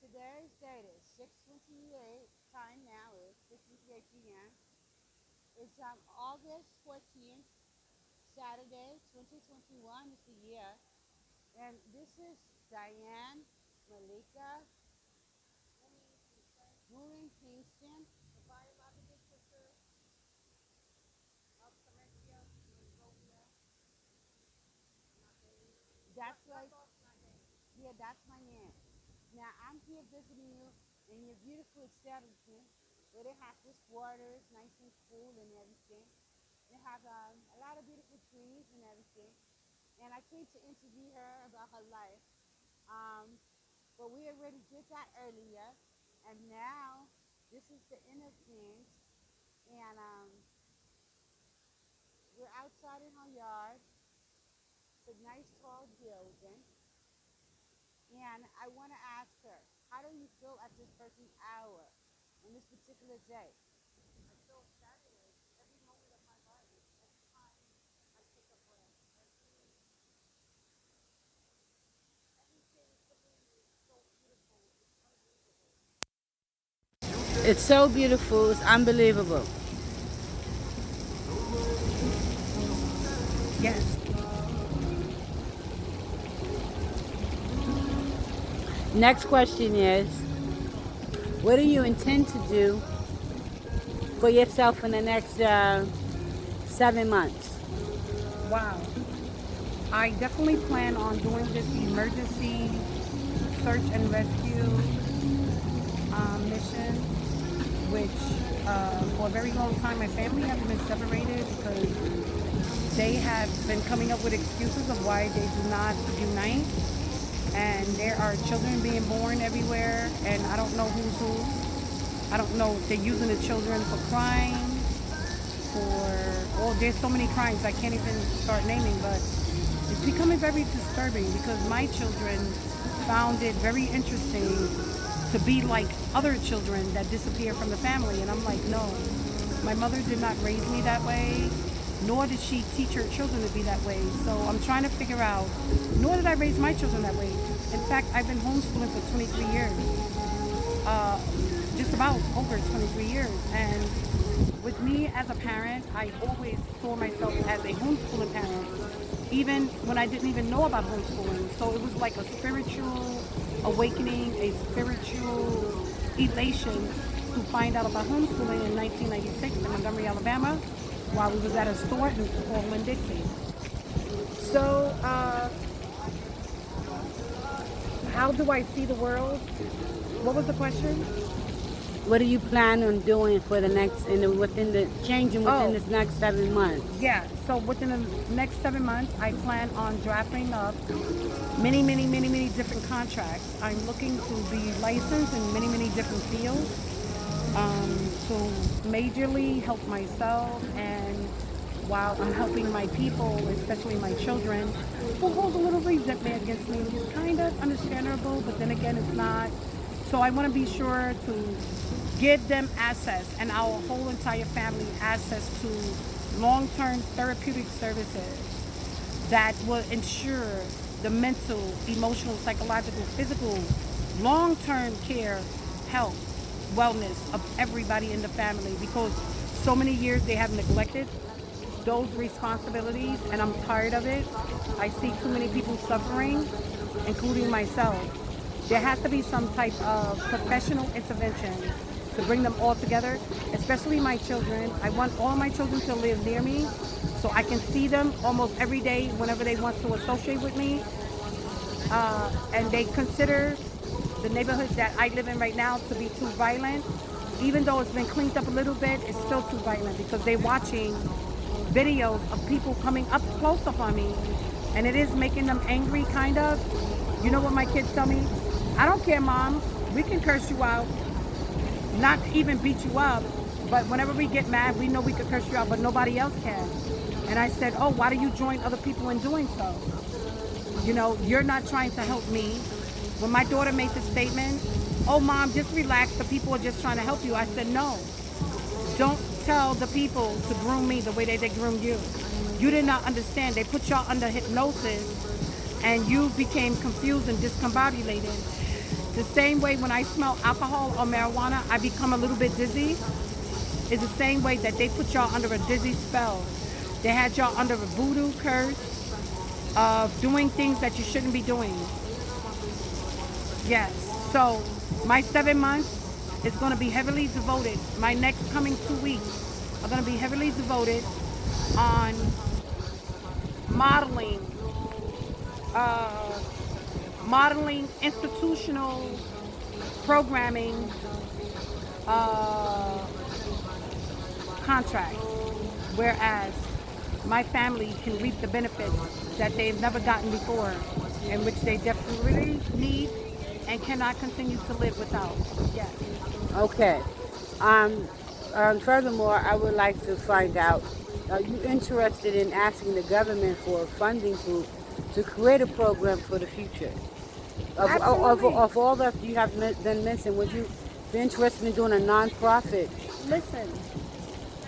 Today's date is 6:28. Time now is 6:28 p.m. It's August 14th, Saturday, 2021 is the year. And this is Diane, Malika, moving Pinkston. That's like, yeah, that's my name. Now I'm here visiting you in your beautiful establishment where they have this water, it's nice and cool and everything. They have a lot of beautiful trees and everything. And I came to interview her about her life. Um, but we already did that earlier. And now this is the inner things. And we're outside in her yard. It's a nice tall building. And I want to ask her, how do you feel at this present hour on this particular day? It's so beautiful. It's unbelievable. Yes. Next question is, what do you intend to do for yourself in the next 7 months? Wow. I definitely plan on doing this emergency search and rescue mission, which for a very long time my family has been separated because they have been coming up with excuses of why they do not unite. And there are children being born everywhere, and I don't know who's who. I don't know if they're using the children for crime, well, there's so many crimes I can't even start naming, but it's becoming very disturbing because my children found it very interesting to be like other children that disappear from the family. And I'm like, no, my mother did not raise me that way, nor did she teach her children to be that way. So I'm trying to figure out, nor did I raise my children that way. In fact, I've been homeschooling for 23 years, just about over 23 years. And with me as a parent, I always saw myself as a homeschooling parent, even when I didn't even know about homeschooling. So it was like a spiritual awakening, a spiritual elation to find out about homeschooling in 1996 in Montgomery, Alabama, while we was at a store called Winn-Dixie. So, how do I see the world? What was the question? What do you plan on doing for the next, within the changing within Oh, this next 7 months? yeah. So within the next 7 months, I plan on drafting up many, many, many, many different contracts. I'm looking to be licensed in many, many different fields, to majorly help myself, and while I'm helping my people, especially my children, who hold a little resentment against me, which is kind of understandable, but then again, it's not. So I want to be sure to give them access, and our whole entire family access to long-term therapeutic services that will ensure the mental, emotional, psychological, physical, long-term care, health, wellness of everybody in the family, because so many years they have neglected those responsibilities, and I'm tired of it. I see too many people suffering, including myself. There has to be some type of professional intervention to bring them all together, especially my children. I want all my children to live near me so I can see them almost every day whenever they want to associate with me. And they consider the neighborhood that I live in right now to be too violent. Even though it's been cleaned up a little bit, it's still too violent because they're watching videos of people coming up close up on me, and it is making them angry, kind of. You know what my kids tell me? I don't care, Mom. We can curse you out, not even beat you up, but whenever we get mad, we know we could curse you out, but nobody else can. And I said, oh, why do you join other people in doing so? You know, you're not trying to help me. When my daughter made the statement, oh, Mom, just relax, the people are just trying to help you. I said, no, don't tell the people to groom me the way they groomed you. You did not understand. They put y'all under hypnosis, and you became confused and discombobulated. The same way when I smell alcohol or marijuana, I become a little bit dizzy. Is the same way that they put y'all under a dizzy spell. They had y'all under a voodoo curse of doing things that you shouldn't be doing. Yes. So my 7 months is going to be heavily devoted. My next coming 2 weeks are going to be heavily devoted on modeling, uh, modeling institutional programming uh, contracts, whereas my family can reap the benefits that they've never gotten before, and which they definitely need and cannot continue to live without. Yes. Okay. Um, Furthermore, I would like to find out, are you interested in asking the government for funding to create a program for the future? Absolutely. Of all that you have been mentioned, would you be interested in doing a non-profit? Listen,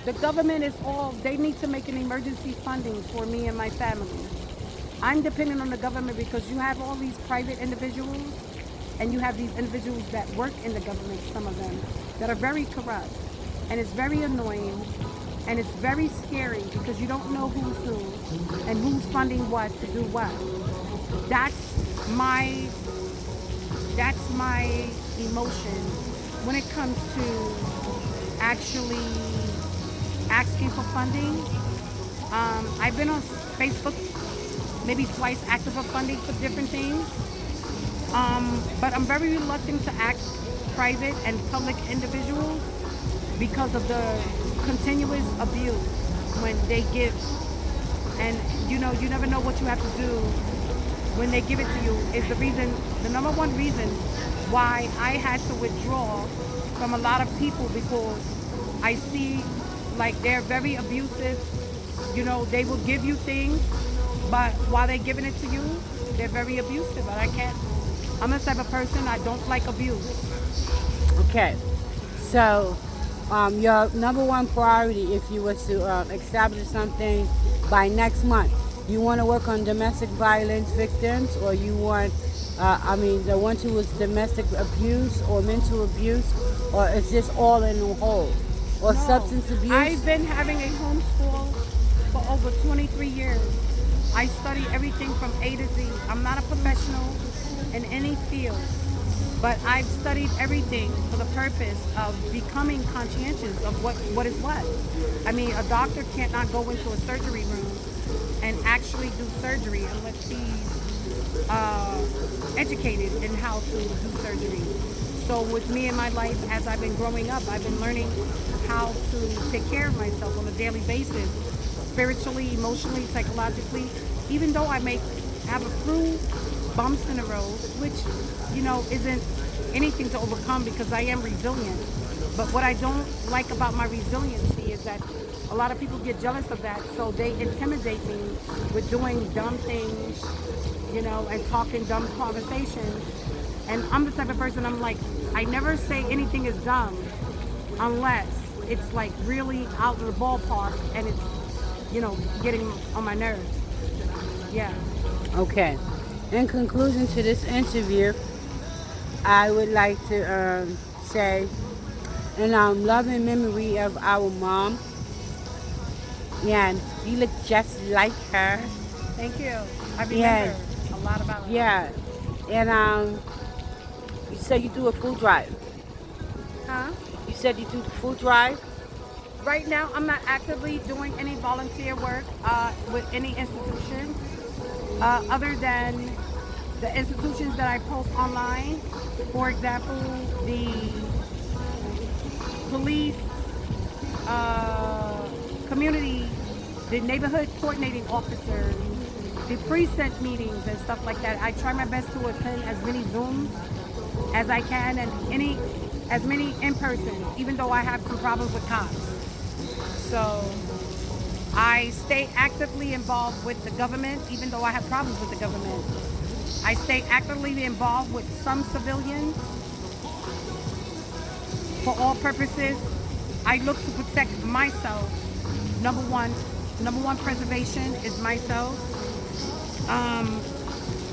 the government is all, they need to make an emergency funding for me and my family. I'm dependent on the government because you have all these private individuals and you have these individuals that work in the government, some of them, that are very corrupt. And it's very annoying and it's very scary because you don't know who's who and who's funding what to do what. That's my that's my emotion when it comes to actually asking for funding. I've been on Facebook maybe twice asking for funding for different things. But I'm very reluctant to ask private and public individuals because of the continuous abuse when they give. And you never know what you have to do when they give it to you is the number one reason why I had to withdraw from a lot of people because I see like they're very abusive. They will give you things, but while they're giving it to you, they're very abusive. And I can't, I'm the type of person, I don't like abuse. Okay. So, your number one priority, if you were to establish something by next month, you want to work on domestic violence victims, or you want, the ones who was domestic abuse or mental abuse, or is this all in a whole, or No, substance abuse? I've been having a homeschool for over 23 years. I study everything from A to Z. I'm not a professional in any field, but I've studied everything for the purpose of becoming conscientious of what is what. I mean, a doctor can't not go into a surgery room and actually do surgery unless he's educated in how to do surgery. So with me in my life, as I've been growing up, I've been learning how to take care of myself on a daily basis, spiritually, emotionally, psychologically, even though I may have a few bumps in the road, which, isn't anything to overcome because I am resilient. But what I don't like about my resiliency is that a lot of people get jealous of that, so they intimidate me with doing dumb things, and talking dumb conversations. And I'm the type of person, I'm like, I never say anything is dumb unless it's like really out of the ballpark and it's, getting on my nerves. Yeah. Okay. In conclusion to this interview, I would like to say, in loving memory of our mom, and you look just like her. Thank you. I remember Yeah, a lot about her. yeah, and you said you do a food drive. Huh? You said you do the food drive. Right now, I'm not actively doing any volunteer work with any institution other than the institutions that I post online. For example, the police, community, the neighborhood coordinating officers, the precinct meetings and stuff like that. I try my best to attend as many Zooms as I can and as many in person, even though I have some problems with cops. So I stay actively involved with the government, even though I have problems with the government. I stay actively involved with some civilians for all purposes. I look to protect myself. Number one preservation is myself.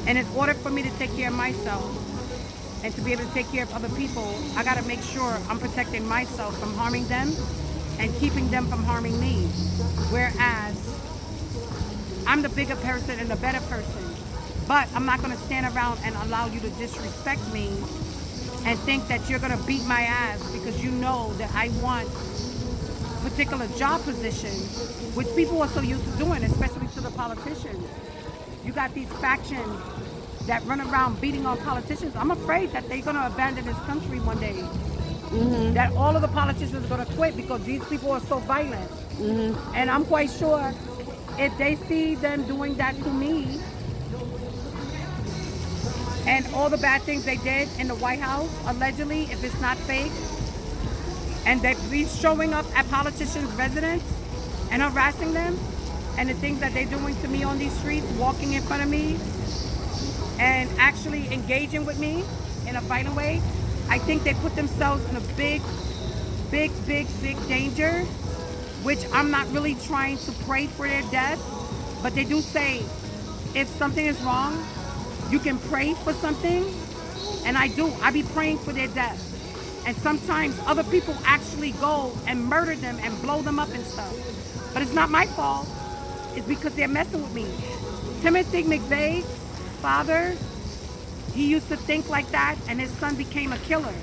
And in order for me to take care of myself, and to be able to take care of other people, I got to make sure I'm protecting myself from harming them and keeping them from harming me. Whereas I'm the bigger person and the better person. But I'm not going to stand around and allow you to disrespect me and think that you're going to beat my ass because you know that I want a particular job position, which people are so used to doing, especially to the politicians. You got these factions that run around beating on politicians. I'm afraid that they're going to abandon this country one day. That all of the politicians are going to quit because these people are so violent. And I'm quite sure if they see them doing that to me and all the bad things they did in the White House, allegedly, if it's not fake, and they be showing up at politicians' residence and harassing them, and the things that they're doing to me on these streets, walking in front of me, and actually engaging with me in a violent way, I think they put themselves in a big danger, which I'm not really trying to pray for their death, but they do say if something is wrong, you can pray for something, and I do. I be praying for their death. And sometimes other people actually go and murder them and blow them up and stuff. But it's not my fault. It's because they're messing with me. Timothy McVeigh's father, he used to think like that, and his son became a killer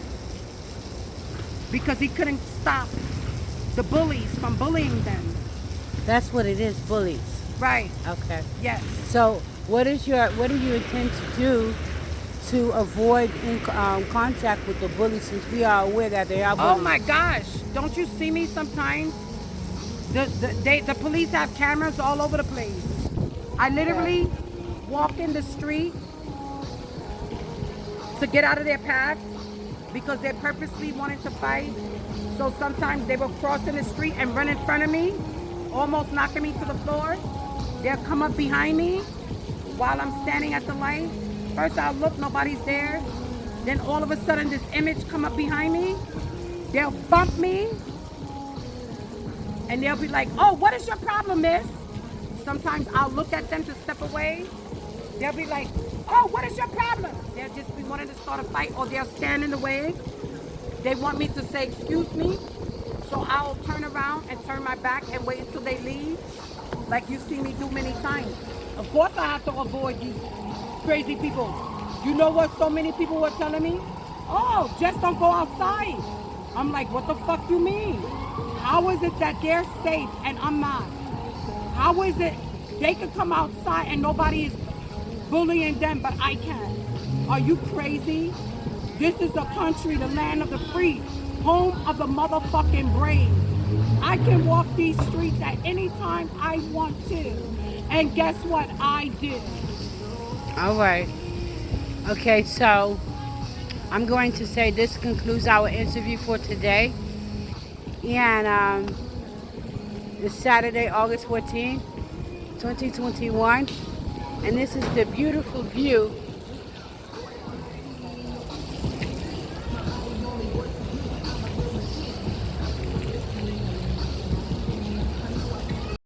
because he couldn't stop the bullies from bullying them. That's what it is, bullies. Right. Okay. Yes. So what do you intend to do to avoid contact with the bullies, since we are aware that they are bullies? Oh my gosh. Don't you see me sometimes? The police have cameras all over the place. I literally walk in the street to get out of their path because they purposely wanted to fight. So sometimes they will cross in the street and run in front of me, almost knocking me to the floor. They'll come up behind me while I'm standing at the light. First I'll look, nobody's there. Then all of a sudden this image come up behind me. They'll bump me. And they'll be like, oh, what is your problem, miss? Sometimes I'll look at them to step away. They'll be like, oh, what is your problem? They'll just be wanting to start a fight, or they'll stand in the way. They want me to say, excuse me. So I'll turn around and turn my back and wait until they leave, like you see me do many times. Of course I have to avoid these crazy people. You know what so many people were telling me? Oh, just don't go outside. I'm like, what the fuck you mean? How is it that they're safe and I'm not? How is it they can come outside and nobody is bullying them, but I can? Are you crazy? This is the country, the land of the free, home of the motherfucking brave. I can walk these streets at any time I want to. And guess what? I did. All right. Okay, so I'm going to say this concludes our interview for today. And it's Saturday, August 14th, 2021. And this is the beautiful view